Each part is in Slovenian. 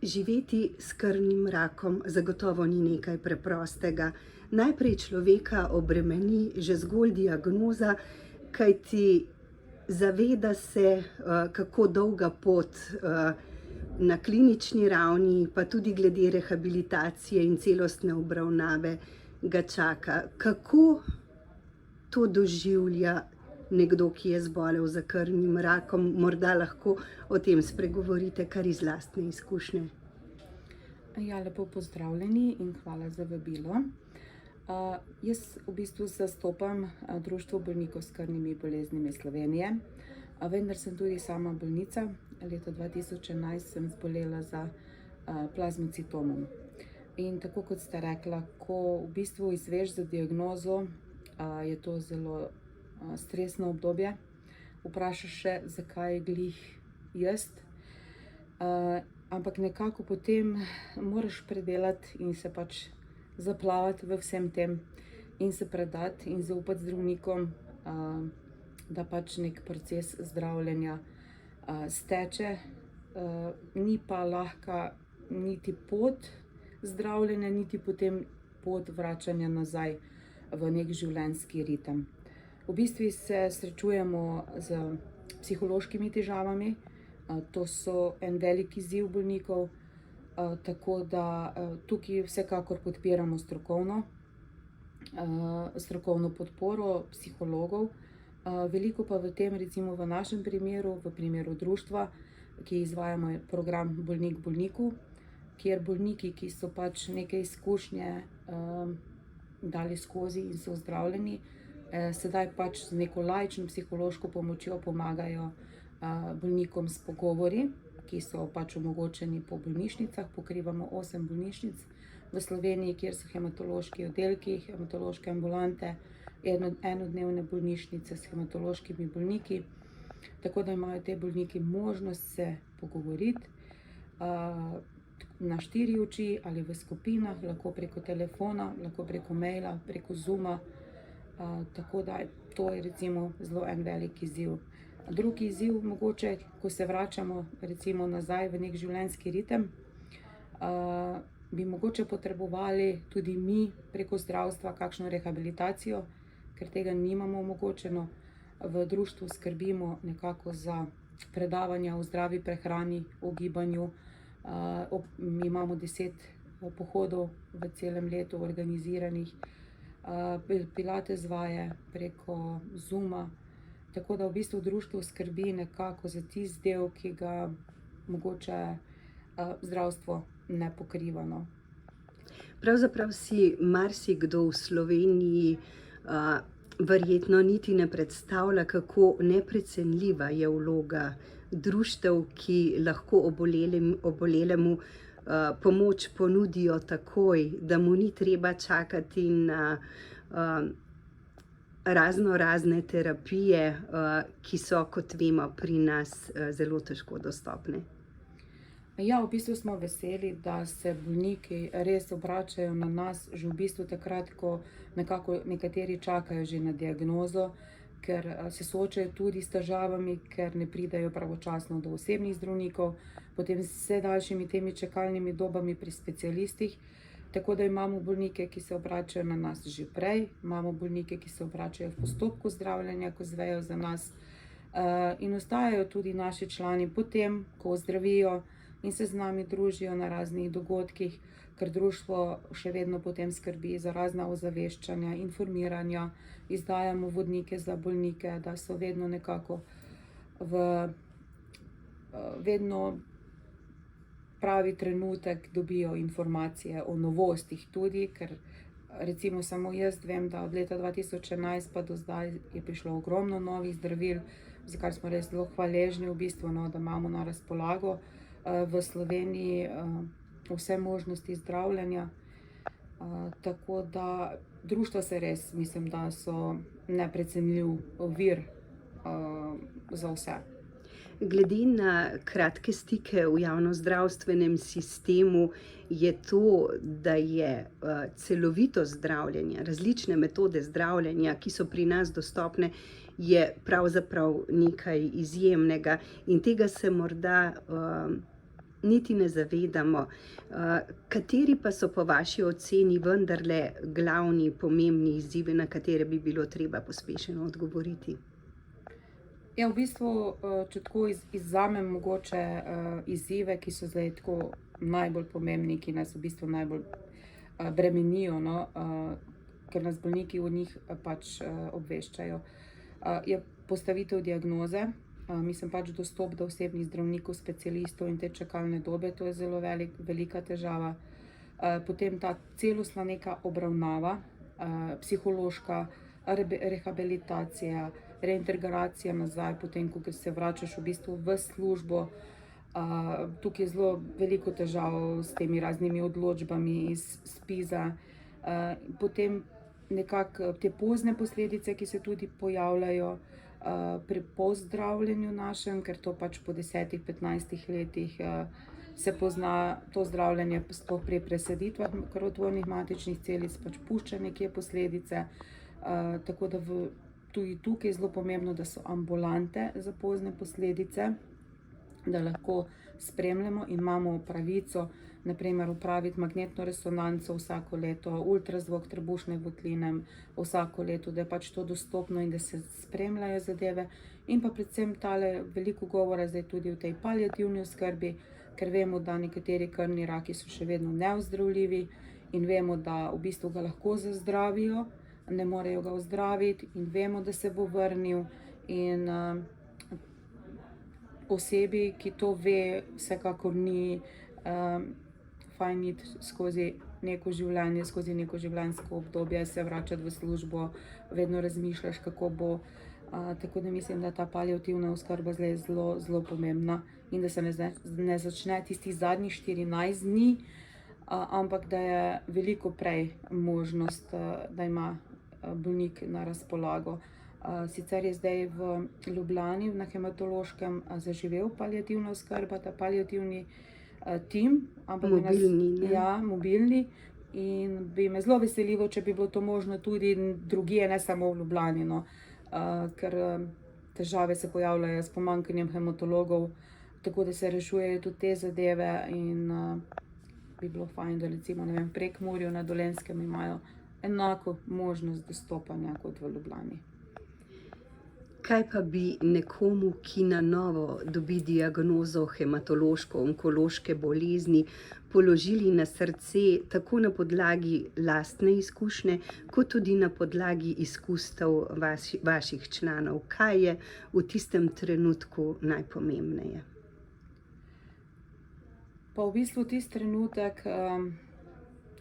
Živeti s krvnim rakom zagotovo ni nekaj preprostega. Najprej človeka obremeni že zgolj diagnoza, kajti zaveda se, kako dolga pot na klinični ravni, pa tudi glede rehabilitacije in celostne obravnave ga čaka. Kako to doživlja nekdo, ki je zbolel za krvnim rakom? Morda lahko o tem spregovorite kar iz lastne izkušnje. Ja, lepo pozdravljeni in hvala za vabilo. Jaz v bistvu zastopam Društvo bolnikov s krvnimi boleznimi Slovenije, vendar sem tudi sama bolnica. Leta 2011 sem zbolela za plazmocitomom. In tako kot ste rekla, ko v bistvu izveš za diagnozo, je to zelo stresno obdobje. Vprašaš se, zakaj glih jaz, ampak nekako potem moraš predelati in se pač zaplavati v vsem tem in se predati in zaupati zdravnikom, da pač nek proces zdravljenja steče. Ni pa lahka niti pot zdravljenja, niti potem pot vračanja nazaj v nek življenjski ritem. V bistvu se srečujemo z psihološkimi težavami, to so en velik izziv bolnikov, tako da tukaj vsekakor podpiramo strokovno podporo psihologov. Veliko pa v tem, recimo v našem primeru, v primeru društva, ki izvajamo program Bolnik bolniku, kjer bolniki, ki so pač neke izkušnje dali skozi in so ozdravljeni, sedaj pač z neko laično psihološko pomočjo pomagajo bolnikom s pogovori, ki so pač omogočeni po bolnišnicah. Pokrivamo 8 bolnišnic v Sloveniji, kjer so hematološki oddelki, hematološke ambulante, enodnevne bolnišnice s hematološkimi bolniki, tako da imajo te bolniki možnost se pogovoriti na 4 oči ali v skupinah, lahko preko telefona, lahko preko maila, preko Zooma. Tako da to je recimo zelo en velik izziv. Drugi izziv mogoče, ko se vračamo recimo nazaj v nek življenjski ritem, bi mogoče potrebovali tudi mi preko zdravstva kakšno rehabilitacijo, ker tega nimamo omogočeno. V društvu skrbimo nekako za predavanja o zdravi prehrani, o gibanju. Imamo 10 pohodov v celem letu organiziranih, pilates vaje preko Zooma, tako da v bistvu društvo skrbi nekako za tisti del, ki ga mogoče zdravstvo ne pokriva, no. Pravzaprav si marsikdo v Sloveniji verjetno niti ne predstavlja, kako neprecenljiva je vloga društev, ki lahko obolelemu pomoč ponudijo takoj, da mu ni treba čakati na razne terapije, ki so, kot vemo, pri nas zelo težko dostopne. Ja, v bistvu smo veseli, da se bolniki res obračajo na nas že v bistvu takrat, ko nekako nekateri čakajo že na diagnozo, ker se soočajo tudi s težavami, ker ne pridejo pravočasno do osebnih zdravnikov, potem s vse daljšimi temi čakalnimi dobami pri specialistih. Tako da imamo bolnike, ki se obračajo na nas že prej, imamo bolnike, ki se obračajo v postopku zdravljenja, ko zvejo za nas, in ostajajo tudi naši člani potem, ko ozdravijo in se z nami družijo na raznih dogodkih, ker društvo še vedno potem skrbi za razna ozaveščanja, informiranja, izdajamo vodnike za bolnike, da so vedno nekako vedno pravi trenutek dobijo informacije o novostih tudi, ker recimo samo jaz vem, da od leta 2011 pa do zdaj je prišlo ogromno novih zdravil, za kar smo res zelo hvaležni v bistvu, no, da imamo na razpolago v Sloveniji vse možnosti zdravljenja. Tako da društva se res, mislim, da so neprecenljiv vir za vse. Glede na kratke stike v javnozdravstvenem sistemu je to, da je celovito zdravljenje, različne metode zdravljenja, ki so pri nas dostopne, je pravzaprav nekaj izjemnega in tega se morda niti ne zavedamo. Kateri pa so po vaši oceni vendarle glavni pomembni izzivi, na katere bi bilo treba pospešeno odgovoriti? Ja, v bistvu, če tako izvzamem mogoče izzive, ki so zdaj tako najbolj pomembni, ki nas v bistvu najbolj bremenijo, no, ker nas bolniki o njih pač obveščajo, je postavitev diagnoze. Mislim pač dostop do osebnih zdravnikov, specialistov in te čakalne dobe, to je zelo velika težava. Potem ta celostna neka obravnava, psihološka rehabilitacija, reintegracija nazaj, potem ko se vračaš v bistvu v službo. Tukaj je zelo veliko težav s temi raznimi odločbami iz ZPIZ-a. Potem nekako te pozne posledice, ki se tudi pojavljajo pri pozdravljenju našem, ker to pač po 10-15 letih se pozna to zdravljenje, sploh pri presaditvah krvotvornih matičnih celic, pač pušča nekje posledice. Tako da tudi tukaj je zelo pomembno, da so ambulante za pozne posledice, da lahko spremljamo in imamo pravico, naprimer, opraviti magnetno resonanco vsako leto, ultrazvok trebušne votline vsako leto, da je pač to dostopno in da se spremljajo zadeve. In pa predvsem tale veliko govora zdaj tudi o tej paliativni oskrbi, ker vemo, da nekateri krvni raki so še vedno neozdravljivi in vemo, da v bistvu ga lahko zazdravijo, ne morejo ga ozdraviti in vemo, da se bo vrnil. In osebi, ki to ve, vsekakor ni fajn iti skozi neko življenje, skozi neko življenjsko obdobje, se vračati v službo, vedno razmišljaš, kako bo. Tako da mislim, da ta paliativna oskrba zdaj je zelo pomembna in da se ne začne tistih zadnjih 14 dni, ampak da je veliko prej možnost, da ima bolnik na razpolago. Sicer je zdaj v Ljubljani na hematološkem zaživel paliativna oskrba, ta paliativni tim, ampak Mobilni, ne? Ja, mobilni, in bi me zelo veselilo, če bi bilo to možno tudi drugje, ne samo v Ljubljani, no. Ker težave se pojavljajo s pomanjkanjem hematologov, tako da se rešujejo tudi te zadeve in bi bilo fajn, da recimo, ne vem, v Prekmurju na Dolenjskem imajo enako možnost dostopanja kot v Ljubljani. Kaj pa bi nekomu, ki na novo dobi diagnozo hematološko-onkološke bolezni, položili na srce tako na podlagi lastne izkušnje, kot tudi na podlagi izkustev vaših članov? Kaj je v tistem trenutku najpomembneje? Pa v bistvu tisti trenutek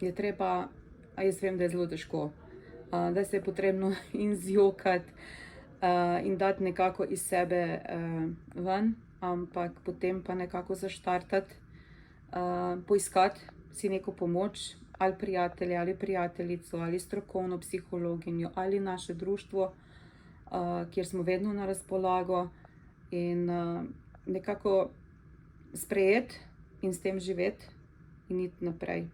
je treba, jaz vem, da je zelo težko, da se je potrebno in zjokati in dati nekako iz sebe ven, ampak potem pa nekako zaštartati, poiskati si neko pomoč, ali prijatelja, ali prijateljico, ali strokovno psihologinjo, ali naše društvo, kjer smo vedno na razpolago, in nekako sprejeti in s tem živeti in iti naprej.